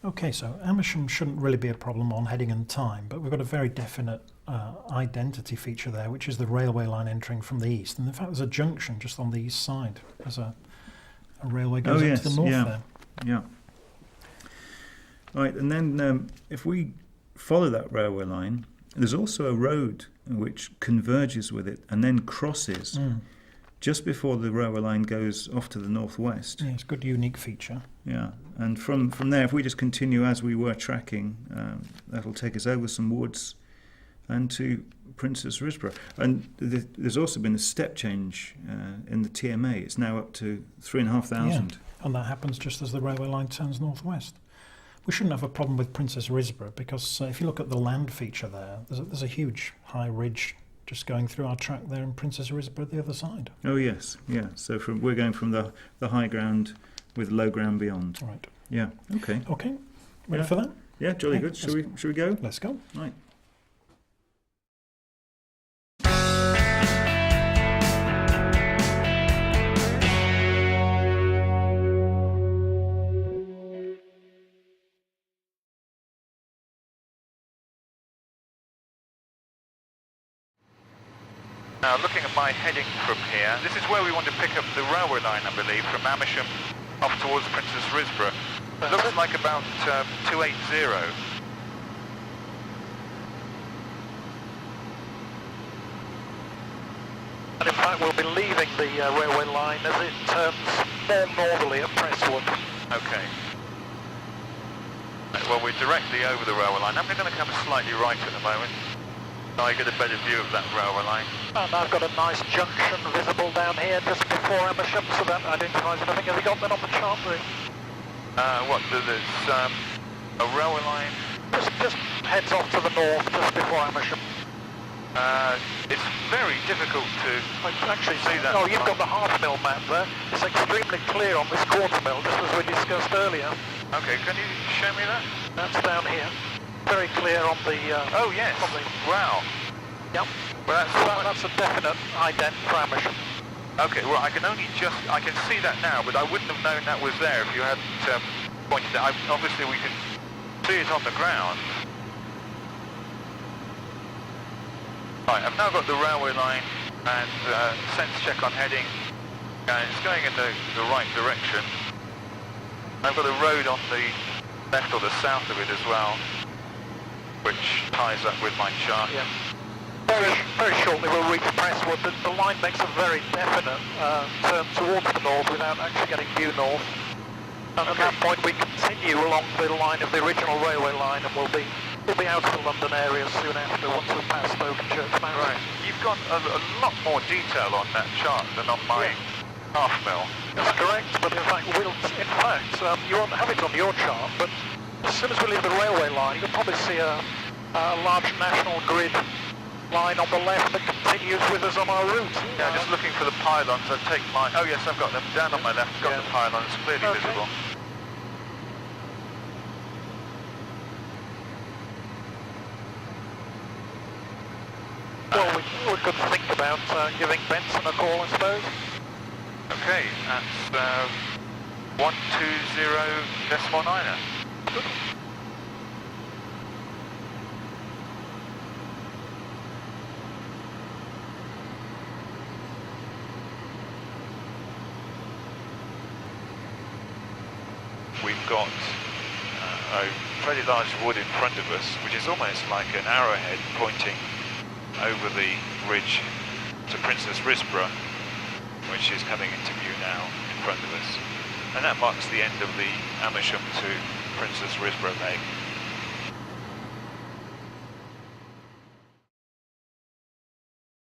Okay, so Amersham shouldn't really be a problem on heading and time, but we've got a very definite identity feature there, which is the railway line entering from the east. And in fact, there's a junction just on the east side. There's a railway goes up to the north there. Yeah. Right, and then if we follow that railway line, there's also a road which converges with it and then crosses just before the railway line goes off to the northwest. Yeah, it's a good unique feature. Yeah, and from there, if we just continue as we were tracking, that'll take us over some woods and to Princess Risborough. And there's also been a step change in the TMA. It's now up to 3,500. Yeah, and that happens just as the railway line turns northwest. We shouldn't have a problem with Princess Risborough because if you look at the land feature there, there's a huge high ridge just going through our track there in Princess Risborough the other side. Oh yes, yeah. So we're going from the high ground with low ground beyond. Right. Yeah. Okay. Okay. Ready for that? Yeah. Jolly good. Should we go? Let's go. Right. Now looking at my heading from here, this is where we want to pick up the railway line, I believe, from Amersham off towards Princess Risborough. It looks like about 280. And in fact we'll be leaving the railway line as it turns more northerly at Presswood. Okay. Well, we're directly over the railway line. I'm going to come slightly right at the moment. I get a better view of that railway line. And I've got a nice junction visible down here just before Amersham, so that identifies anything. Have you got that on the chart, Rick? There's a railway line? Just heads off to the north just before Amersham. It's very difficult to actually see that. Oh, you've got the half mill map there. It's extremely clear on this quarter mill, just as we discussed earlier. Okay, can you show me that? That's down here. Very clear on the... oh yes, wow. Yep. Well, that's a definite ident for Amersham. Okay, well I can see that now, but I wouldn't have known that was there if you hadn't pointed it out. Obviously we can see it on the ground. Right, I've now got the railway line and sense check on heading, and it's going in the right direction. I've got a road on the left or the south of it as well, which ties up with my chart. Yeah. Very shortly we'll reach Presswood. The line makes a very definite turn towards the north without actually getting due north. And at that point we continue along the line of the original railway line, and we'll be out of the London area soon after once we've passed Oakenchurch Mountain. Right. You've got a lot more detail on that chart than on my half mil. That's correct, but in fact you won't have it on your chart, but as soon as we leave the railway line, you'll probably see a large national grid line on the left that continues with us on our route. Yeah, just looking for the pylons. I take my... Oh yes, I've got them down on my left. Got the pylons clearly visible. Well, we could think about giving Benson a call, I suppose. Okay, that's 120.9. Good. We've got a fairly large wood in front of us, which is almost like an arrowhead pointing over the ridge to Princess Risborough, which is coming into view now in front of us. And that marks the end of the Amersham to Princess Risborough leg.